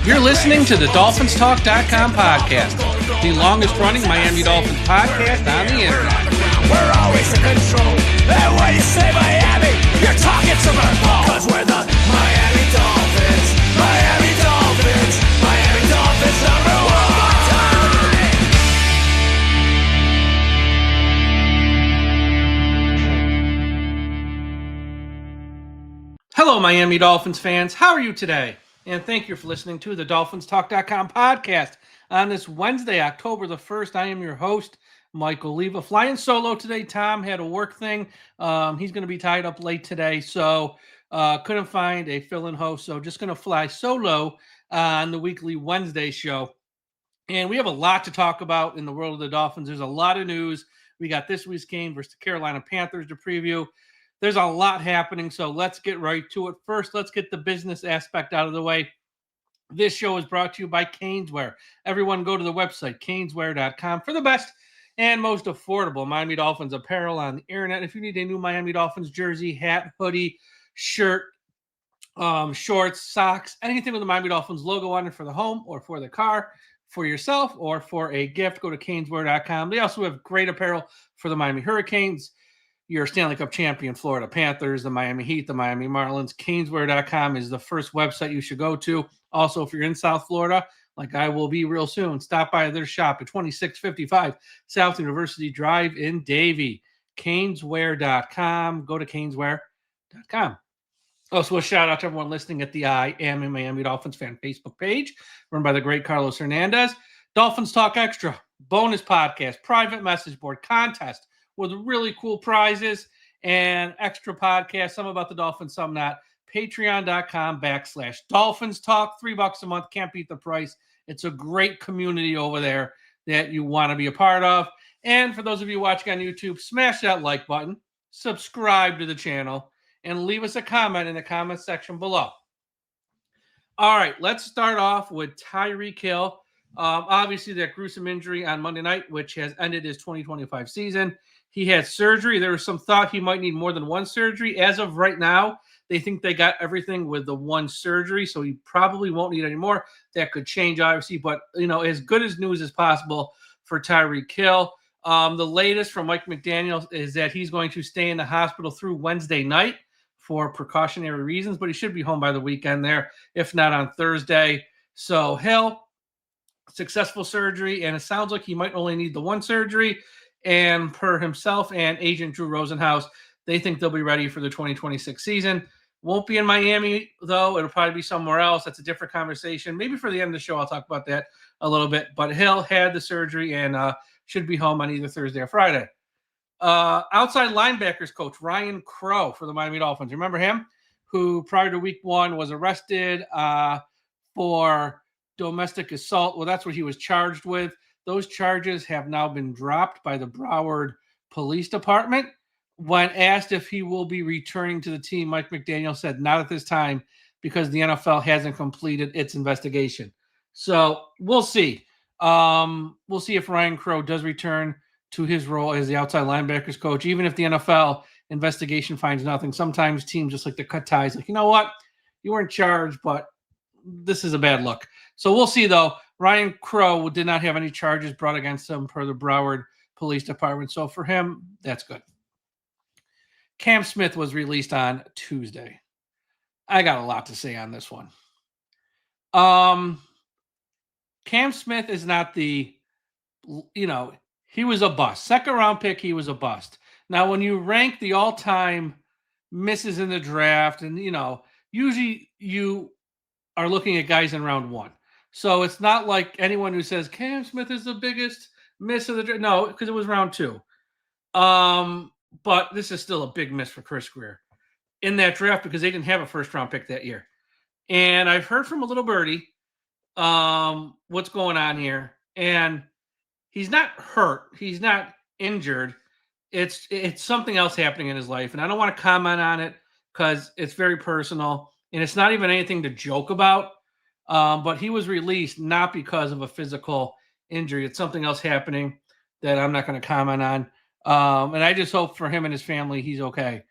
You're listening to the DolphinsTalk.com podcast, the longest-running Miami Dolphins podcast on the internet. We're always in control. And when you say Miami, you're talking to Merkel. Cause we're the Miami Dolphins. Miami Dolphins. Miami Dolphins #1. Hello, Miami Dolphins fans. How are you today? And thank you for listening to the DolphinsTalk.com podcast. On this Wednesday, October the 1st, I am your host, Michael Leva. Flying solo today. Tom had a work thing. He's going to be tied up late today, so couldn't find a fill-in host, so just going to fly solo on the weekly Wednesday show. And we have a lot to talk about in the world of the Dolphins. There's a lot of news. We got this week's game versus the Carolina Panthers to preview. There's a lot happening, so let's get right to it. First, let's get the business aspect out of the way. This show is brought to you by Caneswear. Everyone go to the website, caneswear.com, for the best and most affordable Miami Dolphins apparel on the internet. If you need a new Miami Dolphins jersey, hat, hoodie, shirt, shorts, socks, anything with the Miami Dolphins logo on it for the home or for the car, for yourself or for a gift, go to caneswear.com. They also have great apparel for the Miami Hurricanes, your Stanley Cup champion Florida Panthers, the Miami Heat, the Miami Marlins. Caneswear.com is the first website you should go to. Also, if you're in South Florida, like I will be real soon, stop by their shop at 2655 South University Drive in Davie. Caneswear.com. Go to caneswear.com. Also, a shout out to everyone listening at the I Am a Miami Dolphins fan Facebook page, run by the great Carlos Hernandez. Dolphins Talk Extra, bonus podcast, private message board, contest with really cool prizes and extra podcasts, some about the Dolphins, some not. Patreon.com/DolphinsTalk, $3 a month. Can't beat the price. It's a great community over there that you want to be a part of. And for those of you watching on YouTube, smash that like button, subscribe to the channel, and leave us a comment in the comment section below. All right, let's start off with Tyreek Hill. Obviously, that gruesome injury on Monday night, which has ended his 2025 season. He had surgery. There was some thought he might need more than one surgery. As of right now, they think they got everything with the one surgery, so he probably won't need any more. That could change, obviously, but, as good as news as possible for Tyreek Hill. The latest from Mike McDaniel is that he's going to stay in the hospital through Wednesday night for precautionary reasons, but he should be home by the weekend there, if not on Thursday. So Hill, successful surgery, and it sounds like he might only need the one surgery. And per himself and agent Drew Rosenhaus, they think they'll be ready for the 2026 season. Won't be in Miami, though. It'll probably be somewhere else. That's a different conversation. Maybe for the end of the show, I'll talk about that a little bit. But Hill had the surgery and should be home on either Thursday or Friday. Outside linebackers coach Ryan Crow for the Miami Dolphins. Remember him? Who prior to week 1 was arrested for domestic assault. Well, that's what he was charged with. Those charges have now been dropped by the Broward Police Department. When asked if he will be returning to the team, Mike McDaniel said not at this time because the NFL hasn't completed its investigation. So we'll see. We'll see if Ryan Crow does return to his role as the outside linebackers coach. Even if the NFL investigation finds nothing, sometimes teams just like to cut ties. Like, you know what? You weren't charged, but this is a bad look. So we'll see, though. Ryan Crow did not have any charges brought against him per the Broward Police Department. So for him, that's good. Cam Smith was released on Tuesday. I got a lot to say on this one. Cam Smith is not he was a bust. Second round pick, he was a bust. Now, when you rank the all-time misses in the draft, and, usually you are looking at guys in round 1. So it's not like anyone who says Cam Smith is the biggest miss of the draft. No, because it was round 2. But this is still a big miss for Chris Greer in that draft because they didn't have a first-round pick that year. And I've heard from a little birdie what's going on here. And he's not hurt. He's not injured. It's something else happening in his life. And I don't want to comment on it because it's very personal. And it's not even anything to joke about. But he was released not because of a physical injury. It's something else happening that I'm not going to comment on. And I just hope for him and his family he's okay.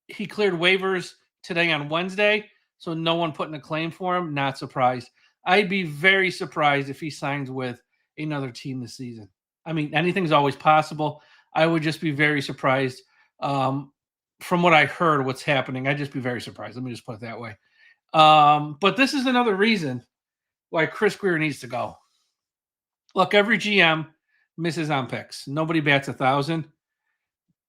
He cleared waivers today on Wednesday. so no one putting a claim for him. Not surprised. I'd be very surprised if he signs with another team this season. I mean, anything's always possible. I would just be very surprised. From what I heard, what's happening, I'd just be very surprised. Let me just put it that way. But this is another reason why Chris Grier needs to go. Look, every GM misses on picks. Nobody bats 1,000.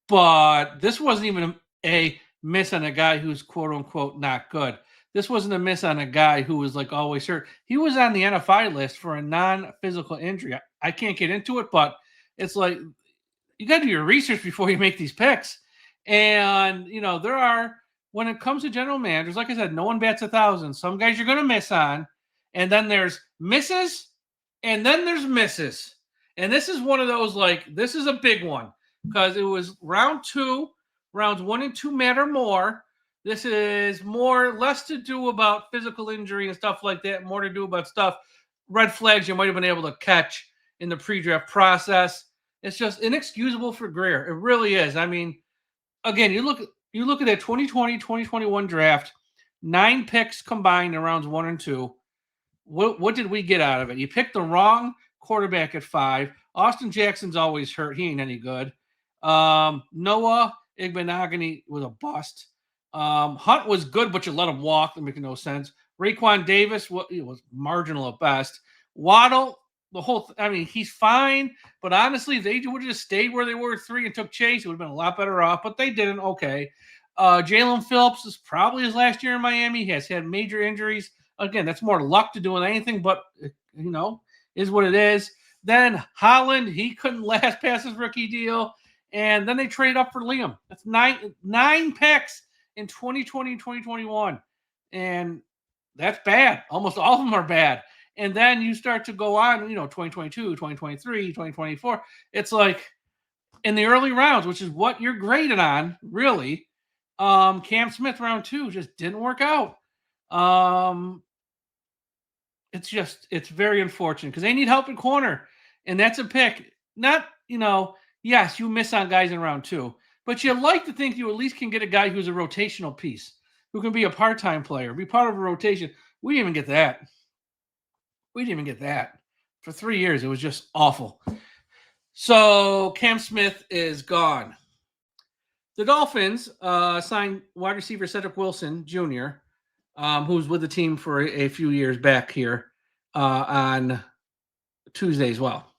But this wasn't even a miss on a guy who's quote unquote not good. This wasn't a miss on a guy who was like always hurt. He was on the NFI list for a non-physical injury. I can't get into it, but it's like you got to do your research before you make these picks. And, there are, when it comes to general managers, like I said, no one bats 1,000. Some guys you're going to miss on. And then there's misses, and then there's misses. And this is one of those, this is a big one because it was round 2. Rounds 1 and 2 matter more. This is less to do about physical injury and stuff like that, more to do about red flags you might have been able to catch in the pre-draft process. It's just inexcusable for Grier. It really is. I mean, again, you look at that 2020, 2021 draft, 9 picks combined in rounds 1 and 2. What did we get out of it? You picked the wrong quarterback at 5. Austin Jackson's always hurt. He ain't any good. Noah Igbenogany was a bust. Hunt was good, but you let him walk. That makes no sense. Raekwon Davis was marginal at best. Waddle, he's fine, but honestly, if they would have just stayed where they were at 3 and took Chase, it would have been a lot better off, but they didn't. Okay. Jalen Phillips is probably his last year in Miami. He has had major injuries. Again, that's more luck to doing anything, but, is what it is. Then Holland, he couldn't last past his rookie deal. And then they trade up for Liam. That's nine picks in 2020 and 2021. And that's bad. Almost all of them are bad. And then you start to go on, 2022, 2023, 2024. It's like in the early rounds, which is what you're graded on, really. Cam Smith, round 2, just didn't work out. It's very unfortunate because they need help in corner. And that's a pick. Not, yes, you miss on guys in round 2, but you like to think you at least can get a guy who's a rotational piece, who can be a part-time player, be part of a rotation. We didn't even get that. For 3 years, it was just awful. So Cam Smith is gone. The Dolphins signed wide receiver Cedric Wilson Jr., who was with the team for a few years back here on Tuesday as well.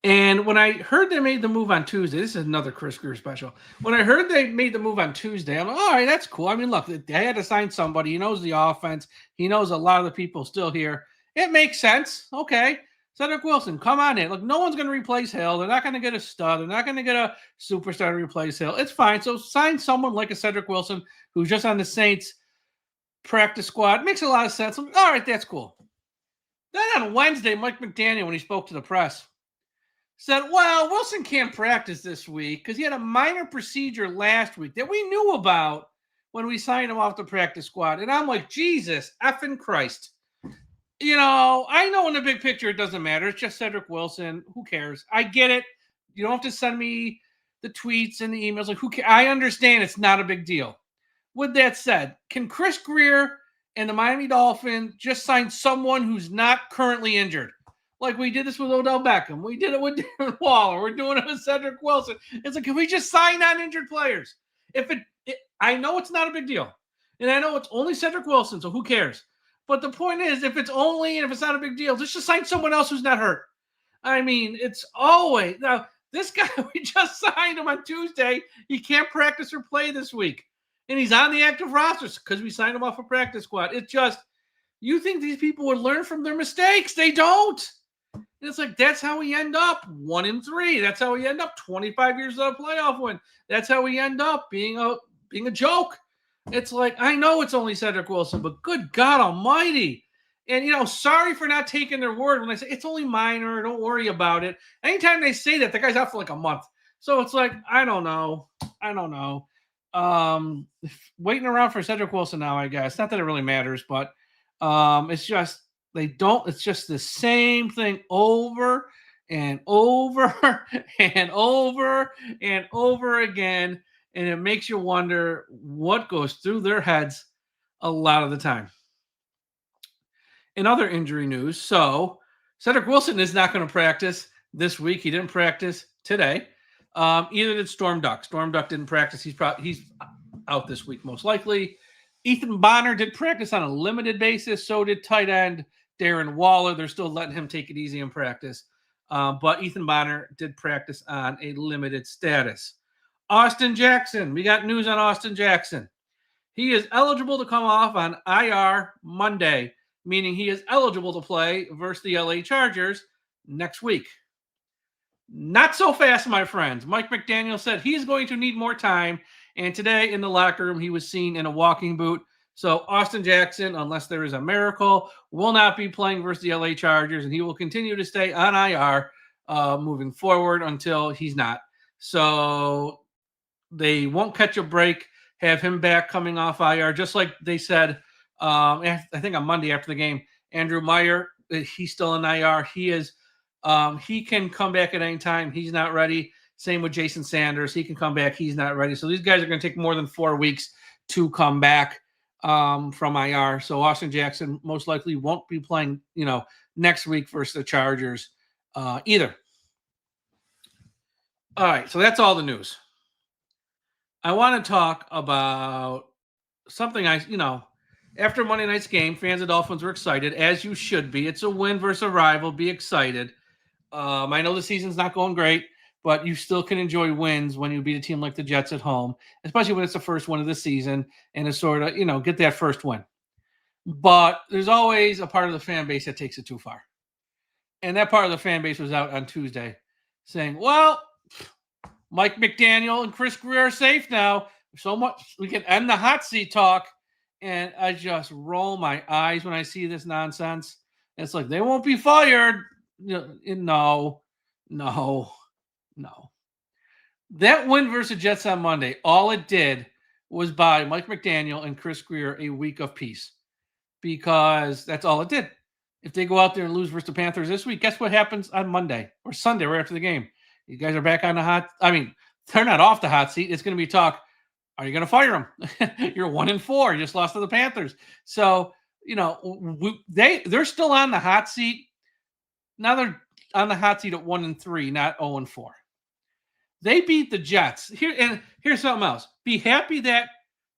And when I heard they made the move on Tuesday, this is another Chris Grier special. When I heard they made the move on Tuesday, I'm like, all right, that's cool. I mean, look, they had to sign somebody. He knows the offense. He knows a lot of the people still here. It makes sense. Okay. Cedric Wilson, come on in. Look, no one's going to replace Hill. They're not going to get a stud. They're not going to get a superstar to replace Hill. It's fine. So sign someone like a Cedric Wilson who's just on the Saints practice squad. Makes a lot of sense. All right, that's cool. Then on Wednesday, Mike McDaniel, when he spoke to the press, said, well, Wilson can't practice this week because he had a minor procedure last week that we knew about when we signed him off the practice squad. And I'm like, Jesus effing Christ. I know in the big picture it doesn't matter. It's just Cedric Wilson. Who cares? I get it. You don't have to send me the tweets and the emails. Like, who cares? I understand it's not a big deal. With that said, can Chris Grier and the Miami Dolphins just sign someone who's not currently injured? Like we did this with Odell Beckham. We did it with Darren Waller. We're doing it with Cedric Wilson. It's like, can we just sign non-injured players? I know it's not a big deal. And I know it's only Cedric Wilson, so who cares? But the point is, if it's not a big deal, just sign someone else who's not hurt. I mean, it's always – now, this guy, we just signed him on Tuesday. He can't practice or play this week. And he's on the active rosters because we signed him off a practice squad. It's just – you think these people would learn from their mistakes. They don't. And it's like, that's how we end up 1-3. That's how we end up 25 years without a playoff win. That's how we end up being a joke. It's like, I know it's only Cedric Wilson, but good God almighty. And, sorry for not taking their word when they say it's only minor. Don't worry about it. Anytime they say that, the guy's out for like a month. So it's like, I don't know. Waiting around for Cedric Wilson now, I guess. Not that it really matters, but it's just, it's just the same thing over and over and over and over again. And it makes you wonder what goes through their heads a lot of the time. In other injury news, so Cedric Wilson is not going to practice this week. He didn't practice today. Either did Storm Duck. Storm Duck didn't practice. He's out this week most likely. Ethan Bonner did practice on a limited basis. So did tight end Darren Waller. They're still letting him take it easy in practice. But Ethan Bonner did practice on a limited status. Austin Jackson. We got news on Austin Jackson. He is eligible to come off on IR Monday, meaning he is eligible to play versus the LA Chargers next week. Not so fast, my friends. Mike McDaniel said he's going to need more time, and today in the locker room, he was seen in a walking boot. So Austin Jackson, unless there is a miracle, will not be playing versus the LA Chargers, and he will continue to stay on IR moving forward until he's not. So they won't catch a break, have him back coming off IR, just like they said, I think on Monday after the game. Andrew Meyer, he's still in IR. He can come back at any time. He's not ready. Same with Jason Sanders. He can come back. He's not ready. So these guys are going to take more than 4 weeks to come back from IR. So Austin Jackson most likely won't be playing, next week versus the Chargers either. All right. So that's all the news. I want to talk about something after Monday night's game, fans of Dolphins were excited, as you should be. It's a win versus a rival. Be excited. I know the season's not going great, but you still can enjoy wins when you beat a team like the Jets at home, especially when it's the first one of the season and it's sort of, get that first win. But there's always a part of the fan base that takes it too far. And that part of the fan base was out on Tuesday saying, well, Mike McDaniel and Chris Greer are safe now. So much we can end the hot seat talk. And I just roll my eyes when I see this nonsense. It's like they won't be fired. No. That win versus Jets on Monday, all it did was buy Mike McDaniel and Chris Greer a week of peace, because that's all it did. If they go out there and lose versus the Panthers this week, guess what happens on Monday or Sunday right after the game? You guys are back on the hot. I mean, they're not off the hot seat. It's going to be talk. Are you going to fire him? You're 1-4. You just lost to the Panthers. So, they're still on the hot seat. Now they're on the hot seat at 1-3, not 0-4. They beat the Jets. Here's something else. Be happy that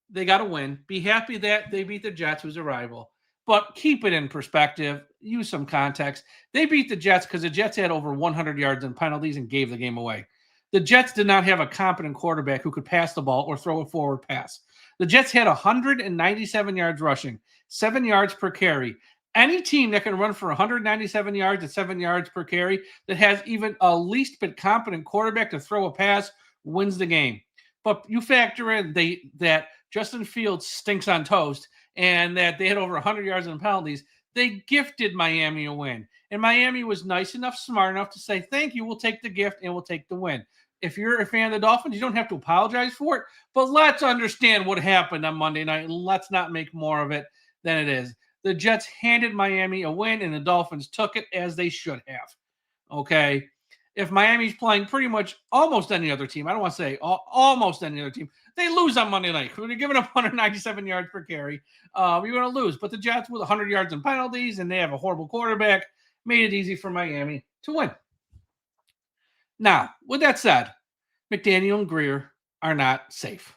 they got a win. Be happy that they beat the Jets, who's a rival. But keep it in perspective. Use some context. They beat the Jets because the Jets had over 100 yards in penalties and gave the game away. The Jets did not have a competent quarterback who could pass the ball or throw a forward pass. The Jets had 197 yards rushing, 7 yards per carry. Any team that can run for 197 yards at 7 yards per carry that has even a least bit competent quarterback to throw a pass wins the game. But you factor in that Justin Fields stinks on toast and that they had over 100 yards in penalties. They gifted Miami a win. And Miami was nice enough, smart enough to say, thank you, we'll take the gift and we'll take the win. If you're a fan of the Dolphins, you don't have to apologize for it. But let's understand what happened on Monday night, and let's not make more of it than it is. The Jets handed Miami a win, and the Dolphins took it as they should have. Okay? If Miami's playing pretty much almost any other team, I don't want to say almost any other team, they lose on Monday night. When you're giving up 197 yards per carry, you're going to lose. But the Jets, with 100 yards in penalties, and they have a horrible quarterback, made it easy for Miami to win. Now, with that said, McDaniel and Greer are not safe.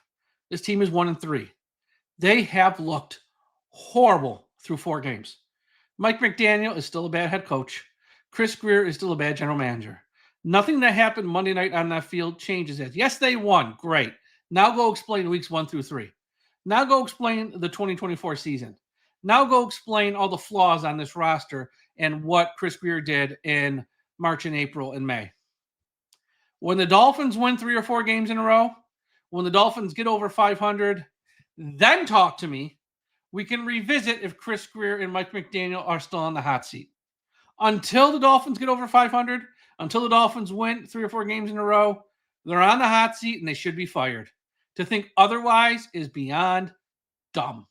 This team is 1-3. They have looked horrible through 4 games. Mike McDaniel is still a bad head coach. Chris Greer is still a bad general manager. Nothing that happened Monday night on that field changes that. Yes, they won. Great. Now go explain weeks 1 through 3. Now go explain the 2024 season. Now go explain all the flaws on this roster and what Chris Greer did in March and April and May. When the Dolphins win 3 or 4 games in a row, when the Dolphins get over 500, then talk to me. We can revisit if Chris Greer and Mike McDaniel are still on the hot seat. Until the Dolphins get over 500, until the Dolphins win 3 or 4 games in a row, they're on the hot seat and they should be fired. To think otherwise is beyond dumb.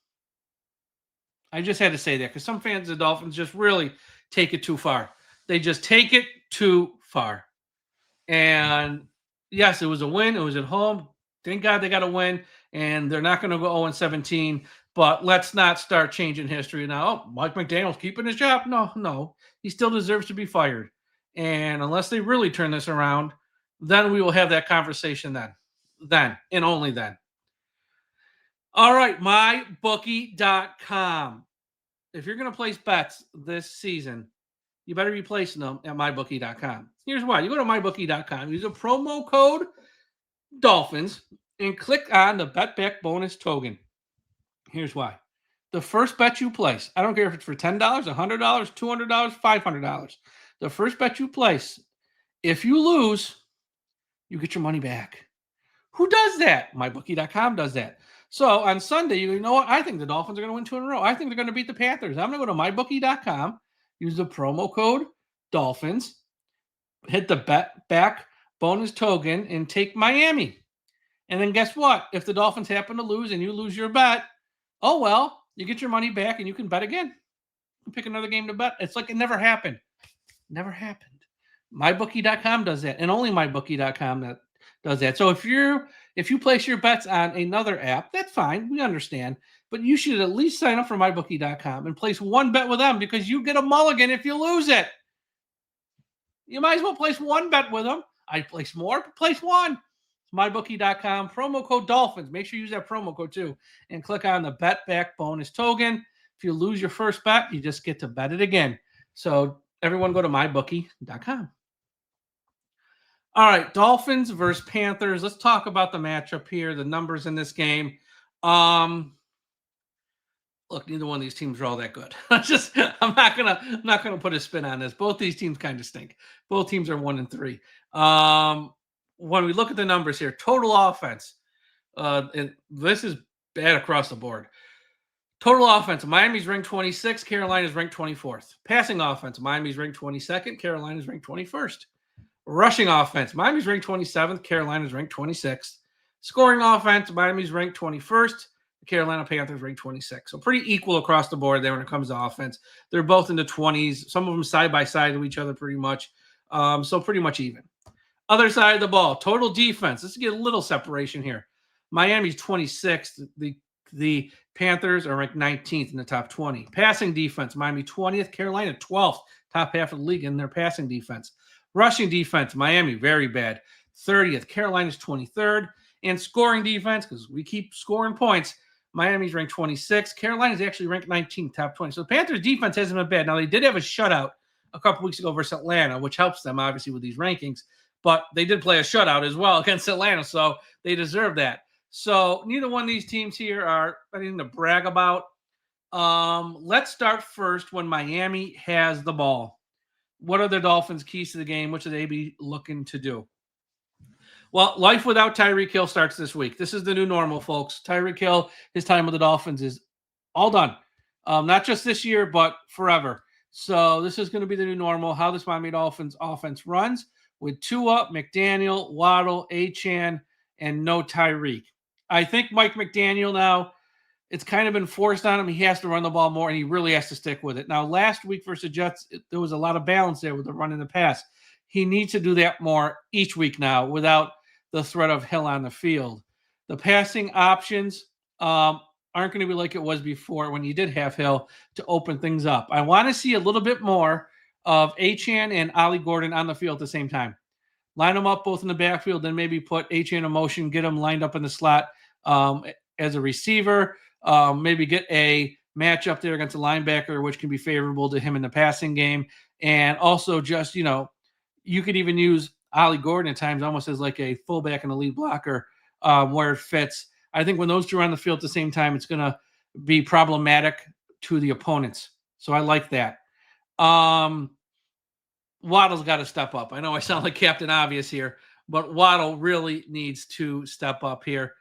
I just had to say that because some fans of the Dolphins just really take it too far. They just take it too far. And yes, it was a win. It was at home. Thank God they got a win. And they're not going to go 0-17. But let's not start changing history now. Oh, Mike McDaniel's keeping his job. No. He still deserves to be fired. And unless they really turn this around, then we will have that conversation then. Then and only then. All right, mybookie.com. If you're going to place bets this season, you better be placing them at mybookie.com. Here's why. You go to mybookie.com, use a promo code Dolphins, and click on the bet back bonus token. Here's why. The first bet you place, I don't care if it's for $10, $100, $200, $500. The first bet you place, if you lose, you get your money back. Who does that? MyBookie.com does that. So on Sunday, you know what? I think the Dolphins are going to win 2 in a row. I think they're going to beat the Panthers. I'm going to go to MyBookie.com, use the promo code Dolphins, hit the bet back bonus token, and take Miami. And then guess what? If the Dolphins happen to lose and you lose your bet, oh, well, you get your money back and you can bet again. You can pick another game to bet. It's like it never happened. Never happened. MyBookie.com does that, and only MyBookie.com that does that. So if you place your bets on another app, that's fine. We understand. But you should at least sign up for MyBookie.com and place one bet with them because you get a mulligan if you lose it. You might as well place one bet with them. I'd place more, but place one. MyBookie.com, promo code Dolphins. Make sure you use that promo code too. And click on the bet back bonus token. If you lose your first bet, you just get to bet it again. So everyone go to MyBookie.com. All right, Dolphins versus Panthers. Let's talk about the matchup here, the numbers in this game. Look, neither one of these teams are all that good. I'm not gonna put a spin on this. Both these teams kind of stink. Both teams are 1-3. When we look at the numbers here, total offense, and this is bad across the board. Total offense, Miami's ranked 26, Carolina's ranked 24th. Passing offense, Miami's ranked 22nd, Carolina's ranked 21st. Rushing offense, Miami's ranked 27th, Carolina's ranked 26th. Scoring offense, Miami's ranked 21st, the Carolina Panthers ranked 26th. So pretty equal across the board there when it comes to offense. They're both in the 20s, some of them side by side to each other pretty much. So pretty much even. Other side of the ball, total defense. Let's get a little separation here. Miami's 26th. The Panthers are ranked 19th in the top 20. Passing defense, Miami 20th, Carolina 12th, top half of the league in their passing defense. Rushing defense, Miami, very bad. 30th, Carolina's 23rd. And scoring defense, because we keep scoring points, Miami's ranked 26th. Carolina's actually ranked 19th, top 20. So the Panthers defense hasn't been bad. Now, they did have a shutout a couple weeks ago versus Atlanta, which helps them, obviously, with these rankings. But they did play a shutout as well against Atlanta, so they deserve that. So neither one of these teams here are anything to brag about. Let's start first when Miami has the ball. What are the Dolphins' keys to the game? What should they be looking to do? Well, life without Tyreek Hill starts this week. This is the new normal, folks. Tyreek Hill, his time with the Dolphins is all done. Not just this year, but forever. So this is going to be the new normal, how this Miami Dolphins offense runs with Tua, McDaniel, Waddle, Achane, and no Tyreek. I think Mike McDaniel now, it's kind of been forced on him. He has to run the ball more, and he really has to stick with it. Now, last week versus the Jets, there was a lot of balance there with the run and the pass. He needs to do that more each week now without the threat of Hill on the field. The passing options aren't going to be like it was before when you did have Hill to open things up. I want to see a little bit more of Achane and Ollie Gordon on the field at the same time. Line them up both in the backfield, then maybe put Achane in motion, get them lined up in the slot as a receiver. Maybe get a matchup there against a linebacker, which can be favorable to him in the passing game. And also just, you could even use Ollie Gordon at times almost as like a fullback and a lead blocker where it fits. I think when those two are on the field at the same time, it's going to be problematic to the opponents. So I like that. Waddle's got to step up. I know I sound like Captain Obvious here, but Waddle really needs to step up here.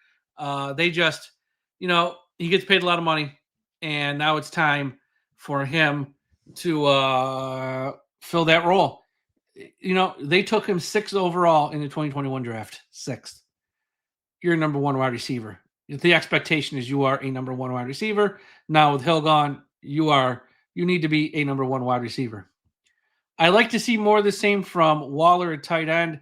They just, he gets paid a lot of money, and now it's time for him to fill that role. They took him 6th overall in the 2021 draft. 6th. You're a number one wide receiver. The expectation is you are a number one wide receiver. Now with Hill gone, you need to be a number one wide receiver. I like to see more of the same from Waller at tight end.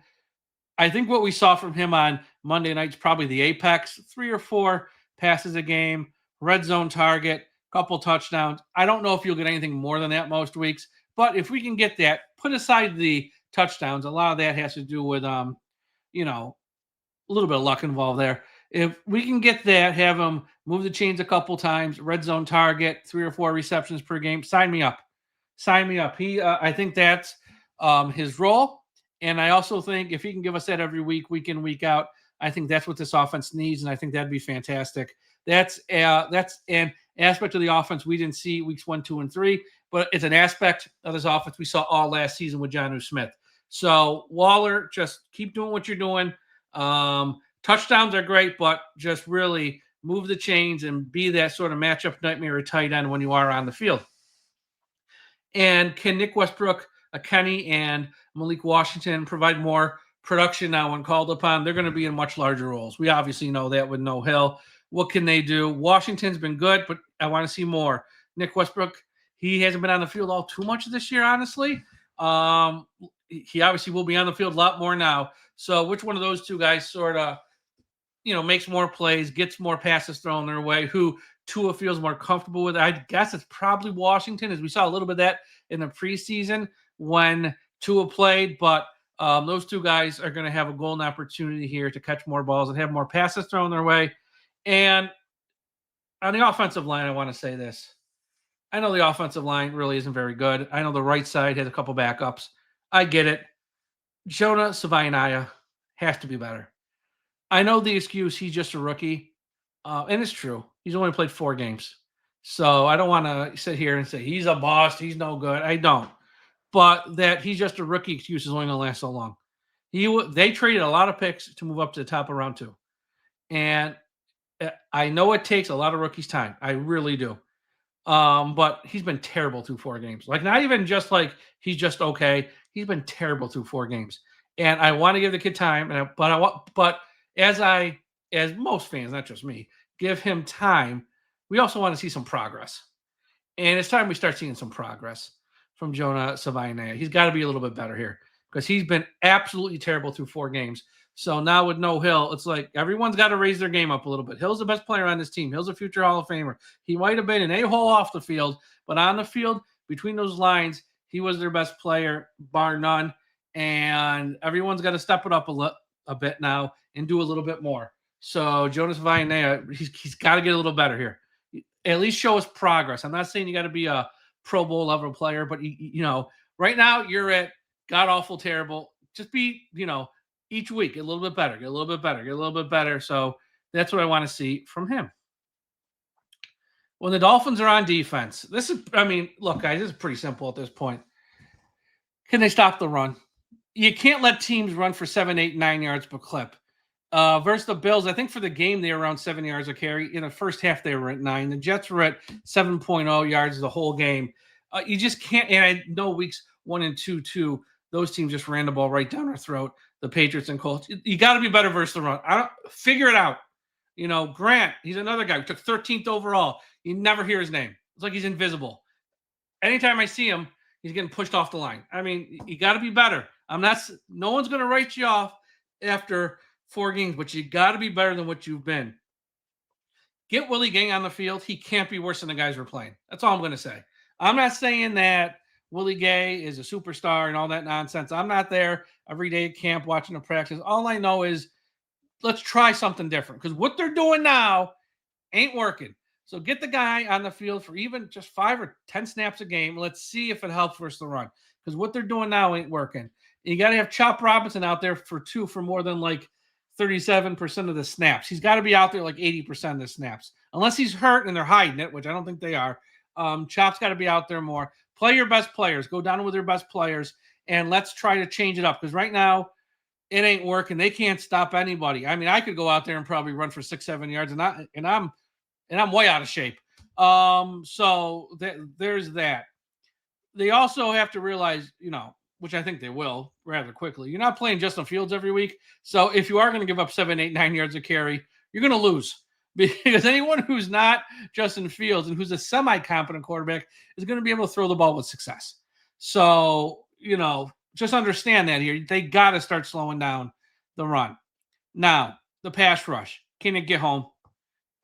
I think what we saw from him on Monday night is probably the apex. 3 or 4 passes a game, red zone target, couple touchdowns. I don't know if you'll get anything more than that most weeks, but if we can get that, put aside the touchdowns, a lot of that has to do with, you know, a little bit of luck involved there. If we can get that, have him move the chains a couple times, red zone target, 3 or 4 receptions per game, sign me up. Sign me up. I think that's his role. And I also think if he can give us that every week, week in, week out, I think that's what this offense needs. And I think that'd be fantastic. That's an aspect of the offense we didn't see weeks 1, 2, and 3, but it's an aspect of this offense we saw all last season with Jonnu Smith. So Waller, just keep doing what you're doing. Touchdowns are great, but just really move the chains and be that sort of matchup nightmare at tight end when you are on the field. And can Nick Westbrook, Kenny, and Malik Washington provide more production now when called upon? They're going to be in much larger roles. We obviously know that with no Hill. What can they do? Washington's been good, but I want to see more. Nick Westbrook, he hasn't been on the field all too much this year, honestly. He obviously will be on the field a lot more now. So which one of those two guys sort of, makes more plays, gets more passes thrown their way, who Tua feels more comfortable with? I guess it's probably Washington, as we saw a little bit of that in the preseason when Tua played. But those two guys are going to have a golden opportunity here to catch more balls and have more passes thrown their way. And on the offensive line, I want to say this. I know the offensive line really isn't very good. I know the right side has a couple backups. I get it. Jonah Savaiinaia has to be better. I know the excuse, he's just a rookie. And it's true. He's only played 4 games. So I don't want to sit here and say he's a bust, he's no good. I don't. But that he's just a rookie excuse is only going to last so long. They traded a lot of picks to move up to the top of round 2. And I know it takes a lot of rookies' time. I really do. But he's been terrible through 4 games. Like, not even just like he's just okay. He's been terrible through 4 games. And I want to give the kid time. But as most fans, not just me, give him time, we also want to see some progress. And it's time we start seeing some progress from Jonah Savaiinaia. He's got to be a little bit better here because he's been absolutely terrible through 4 games. So now with no Hill, it's like everyone's got to raise their game up a little bit. Hill's the best player on this team. Hill's a future Hall of Famer. He might have been an a-hole off the field, but on the field, between those lines, he was their best player, bar none. And everyone's got to step it up a bit now and do a little bit more. So Jonas Savaiinaia, he's got to get a little better here. At least show us progress. I'm not saying you got to be a Pro Bowl level player, but right now you're at god awful terrible. Just be, each week get a little bit better, get a little bit better, get a little bit better. So that's what I want to see from him. When the Dolphins are on defense, look, guys, this is pretty simple at this point. Can they stop the run? You can't let teams run for 7, 8, 9 yards per clip. Versus the Bills, I think for the game, they were around 7 yards a carry. In the first half, they were at 9. The Jets were at 7.0 yards the whole game. You just can't, and I know weeks 1 and 2, too, those teams just ran the ball right down our throat, the Patriots and Colts. You got to be better versus the run. Figure it out. Grant, he's another guy who took 13th overall. You never hear his name. It's like he's invisible. Anytime I see him, he's getting pushed off the line. You got to be better. No one's going to write you off after 4 games, but you got to be better than what you've been. Get Willie Gay on the field. He can't be worse than the guys we're playing. That's all I'm going to say. I'm not saying that Willie Gay is a superstar and all that nonsense. I'm not there every day at camp watching the practice. All I know is let's try something different because what they're doing now ain't working. So get the guy on the field for even just 5 or 10 snaps a game. Let's see if it helps versus the run because what they're doing now ain't working. You got to have Chop Robinson out there for more than like 37% of the snaps. He's got to be out there like 80% of the snaps. Unless he's hurt and they're hiding it, which I don't think they are. Chop's got to be out there more. Play your best players. Go down with your best players, and let's try to change it up because right now it ain't working. They can't stop anybody. I could go out there and probably run for 6, 7 yards, and I'm way out of shape. So there's that. They also have to realize, which I think they will rather quickly. You're not playing Justin Fields every week. So if you are going to give up 7, 8, 9 yards a carry, you're going to lose because anyone who's not Justin Fields and who's a semi-competent quarterback is going to be able to throw the ball with success. So, just understand that here. They got to start slowing down the run. Now, the pass rush. Can it get home?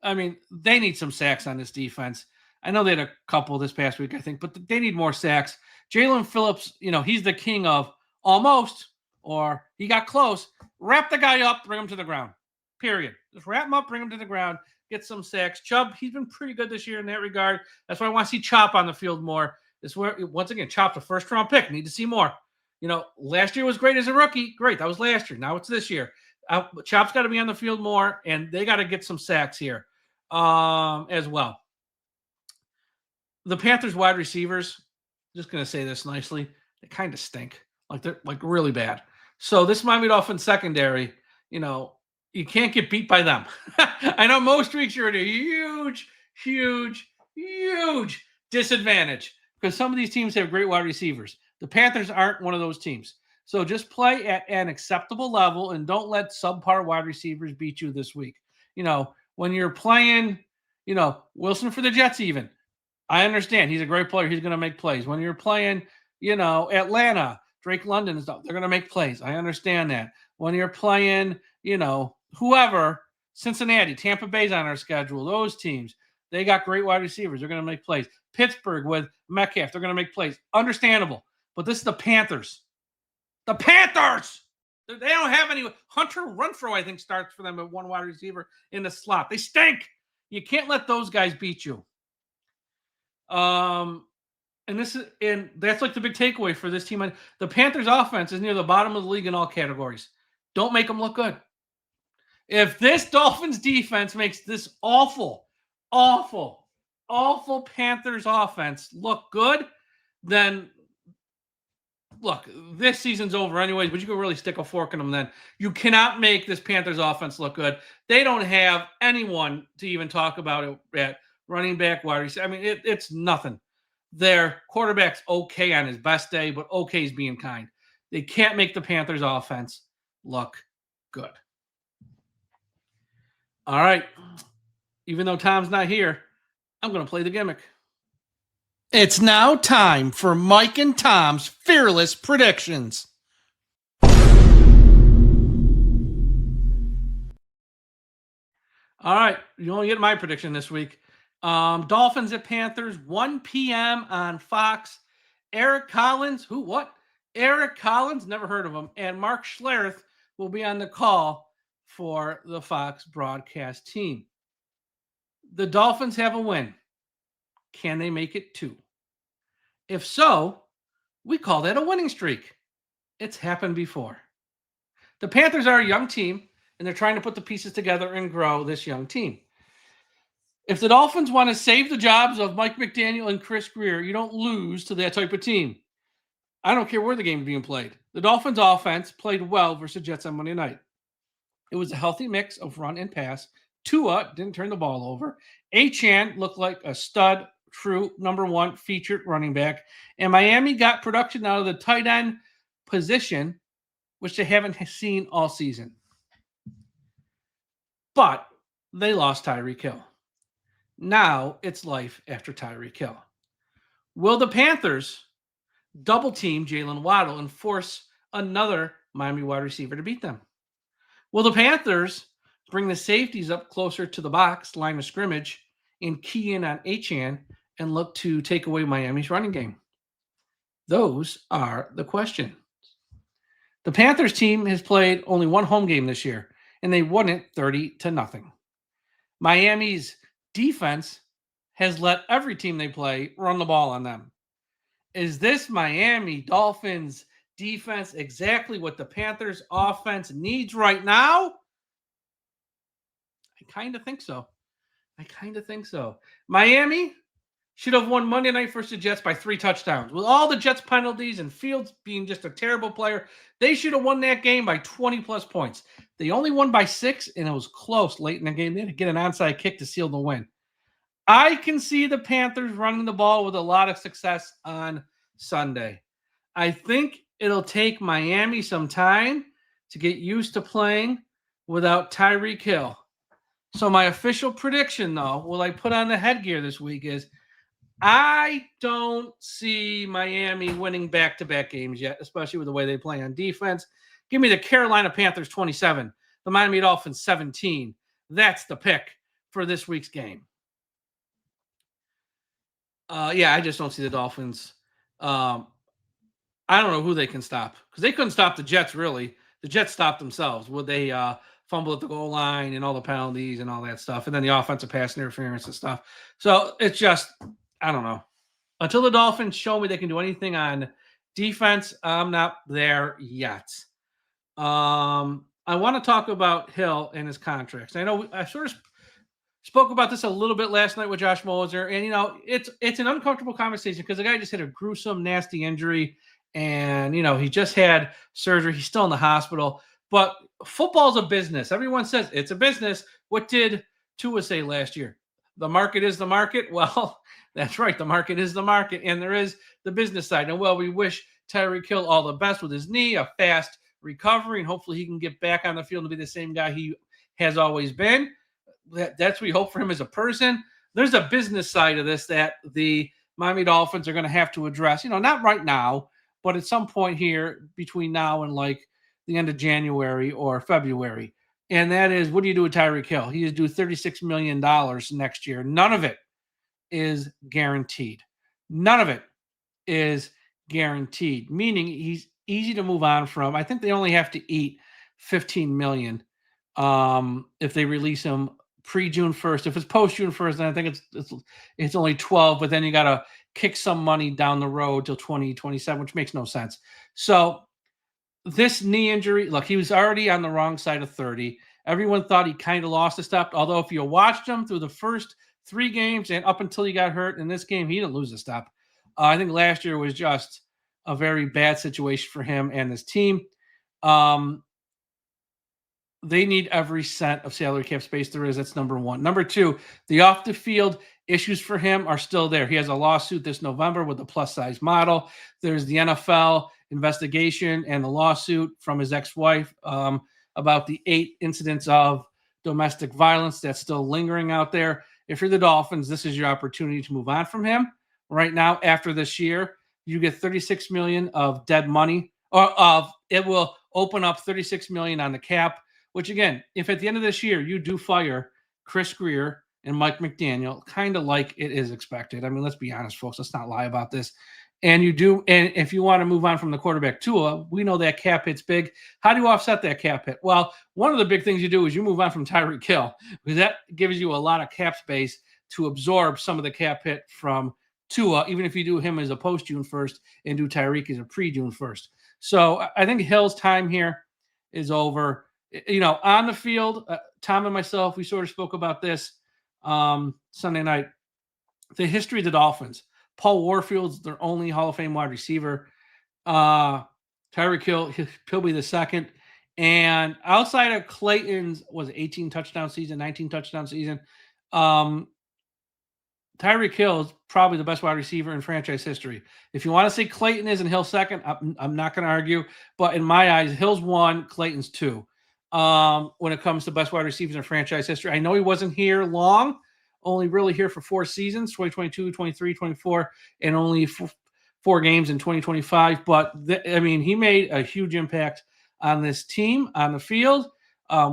I mean, they need some sacks on this defense. I know they had a couple this past week, I think, but they need more sacks. Jalen Phillips, he's the king of almost, or he got close. Wrap the guy up, bring him to the ground. Period. Just wrap him up, bring him to the ground, get some sacks. Chubb, he's been pretty good this year in that regard. That's why I want to see Chop on the field more. This where, once again, Chop's a first-round pick. Need to see more. Last year was great as a rookie. Great. That was last year. Now it's this year. Chop's got to be on the field more, and they got to get some sacks here as well. The Panthers wide receivers, just going to say this nicely, they kind of stink. They're really bad. So this Miami Dolphins secondary, you can't get beat by them. I know most weeks you're at a huge, huge, huge disadvantage because some of these teams have great wide receivers. The Panthers aren't one of those teams. So just play at an acceptable level and don't let subpar wide receivers beat you this week. When you're playing, Wilson for the Jets even, I understand he's a great player. He's going to make plays. When you're playing, Atlanta, Drake London and stuff, they're going to make plays. I understand that. When you're playing, whoever, Cincinnati, Tampa Bay's on our schedule, those teams, they got great wide receivers. They're going to make plays. Pittsburgh with Metcalf, they're going to make plays. Understandable. But this is the Panthers. The Panthers! They don't have any. Hunter Renfrow, I think, starts for them at one wide receiver in the slot. They stink. You can't let those guys beat you. And that's the big takeaway for this team. The Panthers offense is near the bottom of the league in all categories. Don't make them look good. If this Dolphins defense makes this awful, awful, awful Panthers offense look good, then look, this season's over anyways, but you can really stick a fork in them then. You cannot make this Panthers offense look good. They don't have anyone to even talk about it at running back, wide receiver. I mean, it's nothing. Their quarterback's okay on his best day, but okay is being kind. They can't make the Panthers offense look good. All right. Even though Tom's not here, I'm going to play the gimmick. It's now time for Mike and Tom's Fearless Predictions. All right. You only get my prediction this week. Dolphins at Panthers, 1 p.m. on Fox. Eric Collins, Eric Collins, never heard of him, and Mark Schlereth will be on the call for the Fox broadcast team. The Dolphins have a win. Can they make it 2? If so, we call that a winning streak. It's happened before. The Panthers are a young team, and they're trying to put the pieces together and grow this young team. If the Dolphins want to save the jobs of Mike McDaniel and Chris Greer, you don't lose to that type of team. I don't care where the game is being played. The Dolphins offense played well versus the Jets on Monday night. It was a healthy mix of run and pass. Tua didn't turn the ball over. Achane looked like a stud, true number 1 featured running back. And Miami got production out of the tight end position, which they haven't seen all season. But they lost Tyreek Hill. Now it's life after Tyreek Hill. Will the Panthers double team Jalen Waddle and force another Miami wide receiver to beat them? Will the Panthers bring the safeties up closer to the box line of scrimmage and key in on Achane and look to take away Miami's running game? Those are the questions. The Panthers team has played only one home game this year, and they won it 30-0. Miami's defense has let every team they play run the ball on them. Is this Miami Dolphins defense exactly what the Panthers offense needs right now? I kind of think so. Miami should have won Monday night versus the Jets by 3 touchdowns. With all the Jets penalties and Fields being just a terrible player, they should have won that game by 20-plus points. They only won by 6, and it was close late in the game. They had to get an onside kick to seal the win. I can see the Panthers running the ball with a lot of success on Sunday. I think it'll take Miami some time to get used to playing without Tyreek Hill. So my official prediction, though, will I put on the headgear this week is I don't see Miami winning back-to-back games yet, especially with the way they play on defense. Give me the Carolina Panthers 27, the Miami Dolphins 17. That's the pick for this week's game. Yeah, I just don't see the Dolphins. I don't know who they can stop because they couldn't stop the Jets, really. The Jets stopped themselves. Would they fumble at the goal line and all the penalties and all that stuff, and then the offensive pass interference and stuff. So it's just, I don't know. Until the Dolphins show me they can do anything on defense, I'm not there yet. I want to talk about Hill and his contracts. I know I sort of spoke about this a little bit last night with Josh Moser, and it's an uncomfortable conversation because the guy just had a gruesome, nasty injury, and he just had surgery. He's still in the hospital, but football's a business. Everyone says it's a business. What did Tua say last year? The market is the market. Well, that's right. The market is the market, and there is the business side. And we wish Tyreek Hill all the best with his knee, a fast recovery, and hopefully he can get back on the field and be the same guy he has always been. That's what we hope for him as a person. There's a business side of this that the Miami Dolphins are going to have to address. Not right now, but at some point here between now and like the end of January or February. And that is, what do you do with Tyreek Hill? He is due $36 million next year. None of it is guaranteed. None of it is guaranteed, meaning he's easy to move on from. I think they only have to eat $15 million if they release him pre-June 1st. If it's post-June 1st, then I think it's only 12, but then you got to kick some money down the road till 2027, which makes no sense. So this knee injury, look, he was already on the wrong side of 30. Everyone thought he kind of lost a step, although if you watched him through the first 3 games and up until he got hurt in this game, he didn't lose a step. I think last year was just a very bad situation for him and his team. They need every cent of salary cap space there is. That's number one. Number two, the off the field issues for him are still there. He has a lawsuit this November with the plus size model. There's the NFL investigation and the lawsuit from his ex-wife about the 8 incidents of domestic violence that's still lingering out there. If you're the Dolphins, this is your opportunity to move on from him. Right now, after this year, you get $36 million of dead money, it will open up $36 million on the cap. Which, again, if at the end of this year you do fire Chris Grier and Mike McDaniel, kind of like it is expected. I mean, let's be honest, folks. Let's not lie about this. And if you want to move on from the quarterback Tua, we know that cap hit's big. How do you offset that cap hit? Well, one of the big things you do is you move on from Tyreek Hill, because that gives you a lot of cap space to absorb some of the cap hit from Tua, even if you do him as a post-June 1st and do Tyreek as a pre-June 1st. So I think Hill's time here is over. On the field, Tom and myself, we sort of spoke about this Sunday night. The history of the Dolphins. Paul Warfield's their only Hall of Fame wide receiver. Tyreek Hill, he'll be the second. And outside of Clayton's, 18 touchdown season, 19 touchdown season, Tyreek Hill is probably the best wide receiver in franchise history. If you want to say Clayton is and Hill second, I'm not going to argue. But in my eyes, Hill's 1, Clayton's 2. When it comes to best wide receivers in franchise history. I know he wasn't here long, only really here for 4 seasons, 2022, 23, 24, and only 4 games in 2025. But, he made a huge impact on this team, on the field,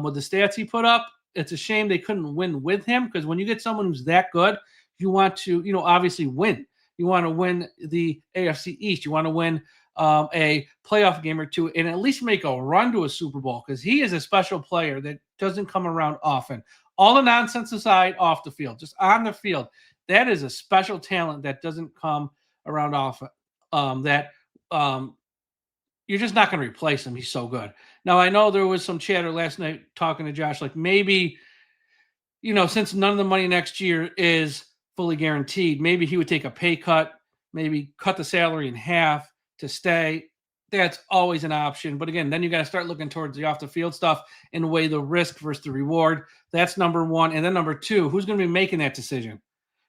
with the stats he put up. It's a shame they couldn't win with him, because when you get someone who's that good, you want to, obviously win. You want to win the AFC East. You want to win a playoff game or 2 and at least make a run to a Super Bowl, because he is a special player that doesn't come around often. All the nonsense aside, off the field, just on the field, that is a special talent that doesn't come around often. You're just not going to replace him. He's so good. Now, I know there was some chatter last night talking to Josh, like maybe, since none of the money next year is fully guaranteed, maybe he would take a pay cut, maybe cut the salary in half to stay. That's always an option. But again, then you got to start looking towards the off the field stuff and weigh the risk versus the reward. That's number one. And then number two, who's going to be making that decision?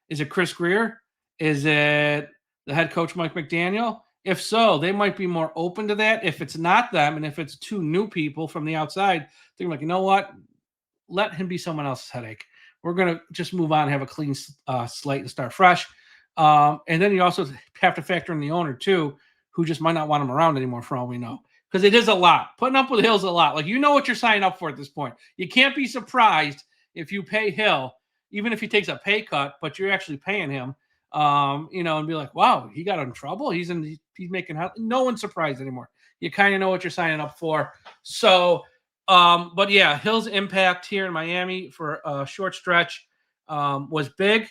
Is it Chris Grier? Is it the head coach, Mike McDaniel? If so, they might be more open to that. If it's not them, and if it's 2 new people from the outside, they're like, you know what? Let him be someone else's headache. We're going to just move on and have a clean slate and start fresh. And then you also have to factor in the owner too, who just might not want him around anymore for all we know. Because it is a lot. Putting up with Hill's a lot. Like, what you're signing up for at this point. You can't be surprised if you pay Hill, even if he takes a pay cut, but you're actually paying him, and be like, wow, he got in trouble. He's making no one's surprised anymore. You kind of know what you're signing up for. So, but yeah, Hill's impact here in Miami for a short stretch was big.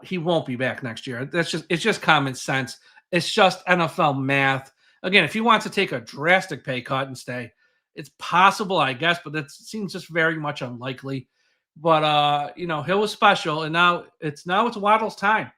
He won't be back next year. It's just common sense. It's just NFL math. Again, if he wants to take a drastic pay cut and stay, it's possible, I guess, but that seems just very much unlikely. But Hill was special, and now it's Waddle's time.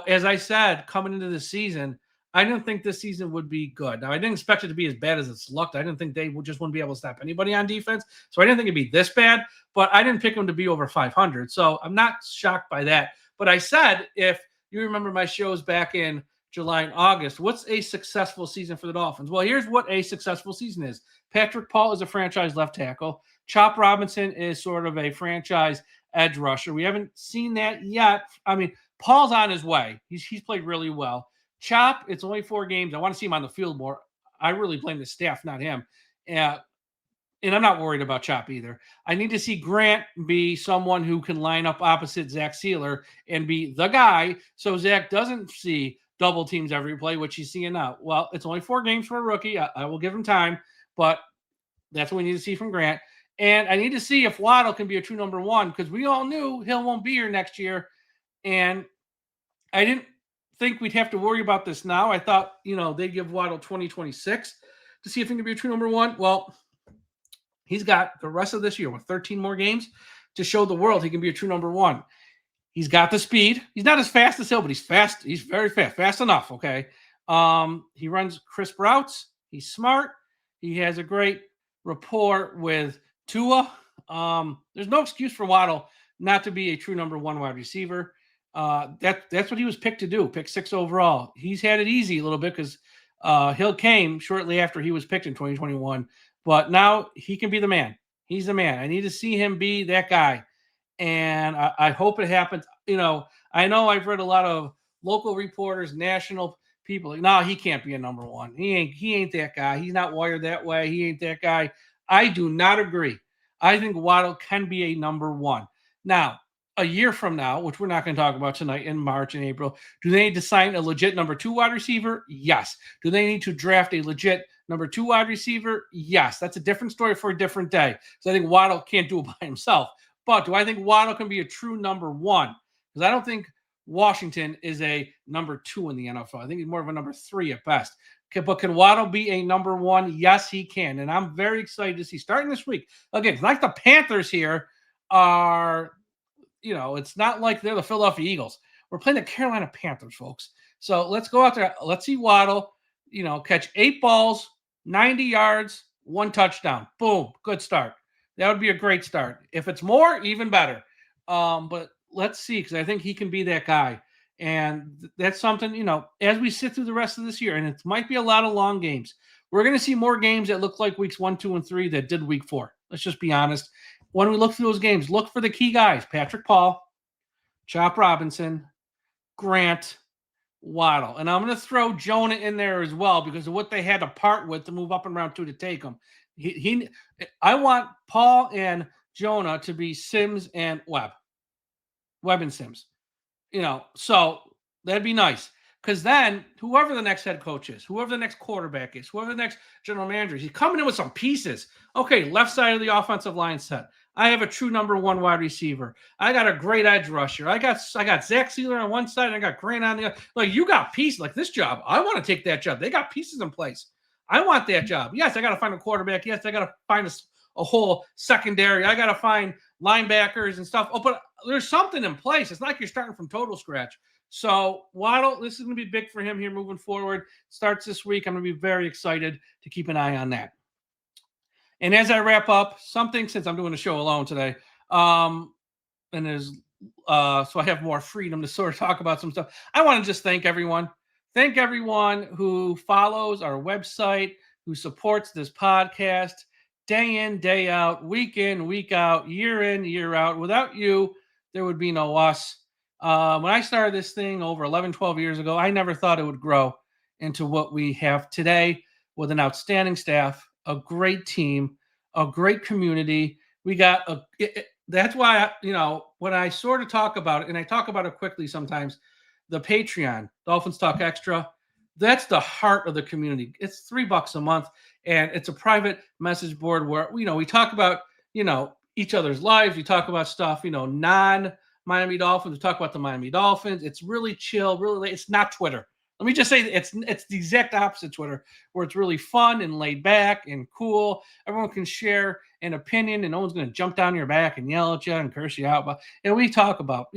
As I said, coming into the season, I didn't think this season would be good. Now, I didn't expect it to be as bad as it's looked. I didn't think they wouldn't be able to stop anybody on defense. So I didn't think it'd be this bad, but I didn't pick them to be over 500. So I'm not shocked by that. But I said, if you remember my shows back in July and August, what's a successful season for the Dolphins? Well, here's what a successful season is. Patrick Paul is a franchise left tackle. Chop Robinson is sort of a franchise edge rusher. We haven't seen that yet. I mean, Paul's on his way. He's played really well. Chop, it's only 4 games. I want to see him on the field more. I really blame the staff, not him. And I'm not worried about Chop either. I need to see Grant be someone who can line up opposite Zach Sealer and be the guy so Zach doesn't see double teams every play, which he's seeing now. Well, it's only 4 games for a rookie. I will give him time, but that's what we need to see from Grant. And I need to see if Waddle can be a true number 1, because we all knew Hill won't be here next year. And I didn't think we'd have to worry about this now. I thought, they'd give Waddle 2026 to see if he can be a true number 1. Well, he's got the rest of this year with 13 more games to show the world he can be a true number 1. He's got the speed. He's not as fast as Hill, but he's fast. He's very fast. Fast enough, okay? He runs crisp routes. He's smart. He has a great rapport with Tua. There's no excuse for Waddle not to be a true number 1 wide receiver. That's what he was picked to do, pick 6 overall. He's had it easy a little bit because Hill came shortly after he was picked in 2021. But now he can be the man. He's the man. I need to see him be that guy. And I hope it happens. I know I've read a lot of local reporters, national people. No, he can't be a number 1. He ain't that guy. He's not wired that way. He ain't that guy. I do not agree. I think Waddle can be a number 1. Now, a year from now, which we're not going to talk about tonight, in March and April, do they need to sign a legit number 2 wide receiver? Yes. Do they need to draft a legit number 2 wide receiver? Yes. That's a different story for a different day. So I think Waddle can't do it by himself. But do I think Waddle can be a true number 1? Because I don't think Washington is a number 2 in the NFL. I think he's more of a number 3 at best. But can Waddle be a number 1? Yes, he can. And I'm very excited to see, starting this week. Again, it's like the Panthers here are, it's not like they're the Philadelphia Eagles. We're playing the Carolina Panthers, folks. So let's go out there. Let's see Waddle, catch 8 balls, 90 yards, 1 touchdown. Boom. Good start. That would be a great start. If it's more, even better. But let's see, because I think he can be that guy. And that's something, as we sit through the rest of this year, and it might be a lot of long games, we're going to see more games that look like weeks 1, 2, and 3 that did week 4. Let's just be honest. When we look through those games, look for the key guys: Patrick Paul, Chop Robinson, Grant, Waddle. And I'm going to throw Jonah in there as well because of what they had to part with to move up in round 2 to take him. I want Paul and Jonah to be Sims and Webb and Sims. So that'd be nice. Because then whoever the next head coach is, whoever the next quarterback is, whoever the next general manager is, he's coming in with some pieces. Okay, left side of the offensive line set. I have a true number 1 wide receiver. I got a great edge rusher. I got Zach Sealer on one side, and I got Grant on the other. Like, you got pieces. Like, this job, I want to take that job. They got pieces in place. I want that job. Yes, I got to find a quarterback. Yes, I got to find a whole secondary. I got to find linebackers and stuff. Oh, but there's something in place. It's not like you're starting from total scratch. So Waddle, this is going to be big for him here moving forward. Starts this week. I'm going to be very excited to keep an eye on that. And as I wrap up, something, since I'm doing the show alone today, and there's so I have more freedom to sort of talk about some stuff. I want to just thank everyone. Thank everyone who follows our website, who supports this podcast day in, day out, week in, week out, year in, year out. Without you, there would be no us. When I started this thing over 11, 12 years ago, I never thought it would grow into what we have today with an outstanding staff, a great team, a great community. We got that's why, when I sort of talk about it, and I talk about it quickly sometimes, the Patreon, Dolphins Talk Extra, that's the heart of the community. It's $3 a month, and it's a private message board where, we talk about, each other's lives. We talk about stuff, non-Miami Dolphins. We talk about the Miami Dolphins. It's really chill, really, it's not Twitter. Let me just say it's the exact opposite Twitter, where it's really fun and laid back and cool. Everyone can share an opinion, and no one's going to jump down your back and yell at you and curse you out. But we talk about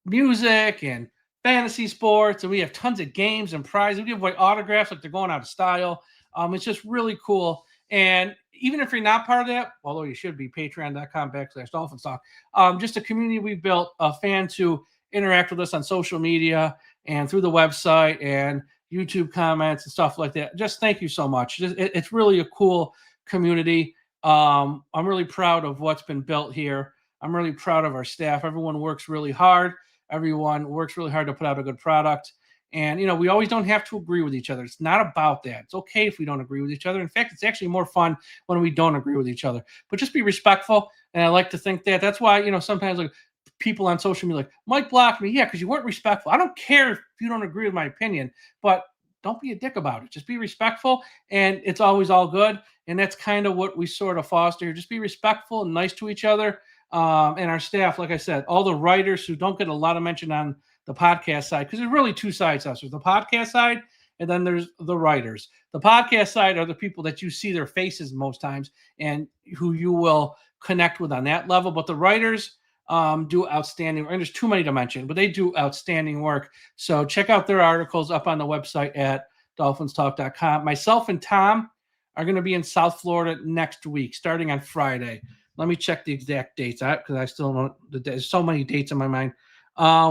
music and fantasy sports, and we have tons of games and prizes. We give away autographs like they're going out of style. It's just really cool. And even if you're not part of that, although you should be, patreon.com/DolphinsTalk, just a community we've built, fans who interact with us on social media and through the website and YouTube comments and stuff like that. Just thank you so much. It's really a cool community. I'm really proud of what's been built here. I'm really proud of our staff. Everyone works really hard. Everyone works really hard to put out a good product. And, we always don't have to agree with each other. It's not about that. It's okay if we don't agree with each other. In fact, it's actually more fun when we don't agree with each other. But just be respectful. And I like to think that. That's why, sometimes like people on social media like, Mike blocked me. Yeah, because you weren't respectful. I don't care if you don't agree with my opinion, but don't be a dick about it. Just be respectful, and it's always all good. And that's kind of what we sort of foster. Just be respectful and nice to each other. And our staff, like I said, all the writers who don't get a lot of mention on the podcast side, because there's really two sides to us. There's the podcast side, and then there's the writers. The podcast side are the people that you see their faces most times and who you will connect with on that level. But the writers do outstanding work. And there's too many to mention, but they do outstanding work. So check out their articles up on the website at DolphinsTalk.com. Myself and Tom are going to be in South Florida next week, starting on Friday. Let me check the exact dates because I still don't. There's so many dates in my mind.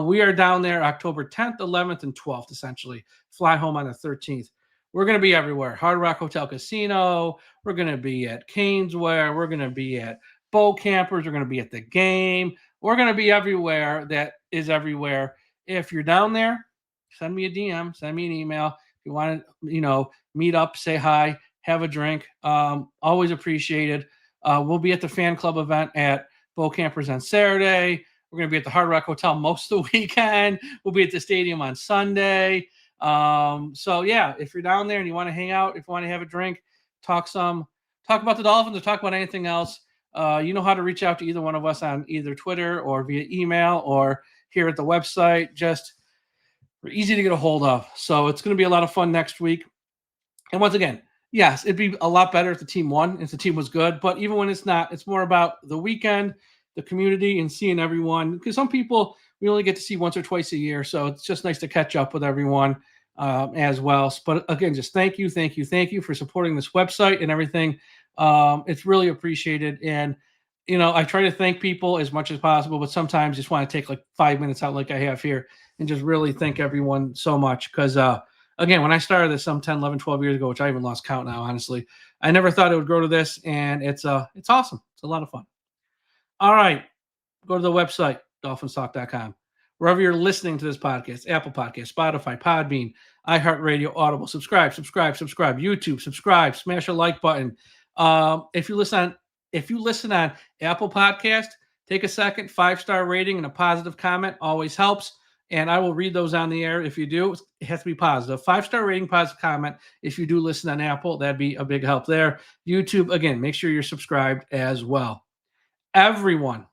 We are down there October 10th, 11th, and 12th, essentially. Fly home on the 13th. We're going to be everywhere. Hard Rock Hotel Casino. We're going to be at Canesware. We're going to be at Bow Campers. We're going to be at the game. We're going to be everywhere that is everywhere. If you're down there, send me a DM. Send me an email. If you want to, meet up, say hi, have a drink. Always appreciated. We'll be at the fan club event at Bow Campers on Saturday. We're going to be at the Hard Rock Hotel most of the weekend. We'll be at the stadium on Sunday. So yeah, if you're down there and you want to hang out, if you want to have a drink, talk about the Dolphins or talk about anything else, you know how to reach out to either one of us on either Twitter or via email or here at the website. Just we're easy to get a hold of. So it's going to be a lot of fun next week. And once again, yes, it'd be a lot better if the team won, if the team was good. But even when it's not, it's more about the weekend, the community, and seeing everyone. Because some people we only get to see once or twice a year. So it's just nice to catch up with everyone as well. But again, just thank you for supporting this website and everything. It's really appreciated. And, I try to thank people as much as possible, but sometimes just want to take like 5 minutes out like I have here and just really thank everyone so much. Because, again, when I started this some 10, 11, 12 years ago, which I even lost count now, honestly, I never thought it would grow to this. And it's awesome. It's a lot of fun. All right. Go to the website, DolphinsTalk.com. Wherever you're listening to this podcast, Apple Podcast, Spotify, Podbean, iHeartRadio, Audible, subscribe, YouTube, subscribe, smash a like button. If you listen on Apple Podcast, take a second, 5-star rating and a positive comment always helps. And I will read those on the air. If you do, it has to be positive. 5-star rating, positive comment. If you do listen on Apple, that'd be a big help there. YouTube, again, make sure you're subscribed as well. Everyone,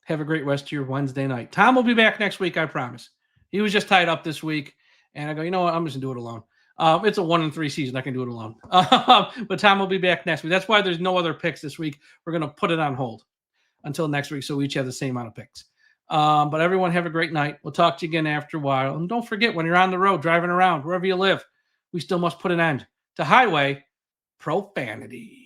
have a great rest of your Wednesday night. Tom will be back next week, I promise. He was just tied up this week. And I go, you know what? I'm just going to do it alone. It's a 1-3 season. I can do it alone. But Tom will be back next week. That's why there's no other picks this week. We're going to put it on hold until next week so we each have the same amount of picks. But everyone have a great night. We'll talk to you again after a while. And don't forget, when you're on the road, driving around, wherever you live, we still must put an end to highway profanity.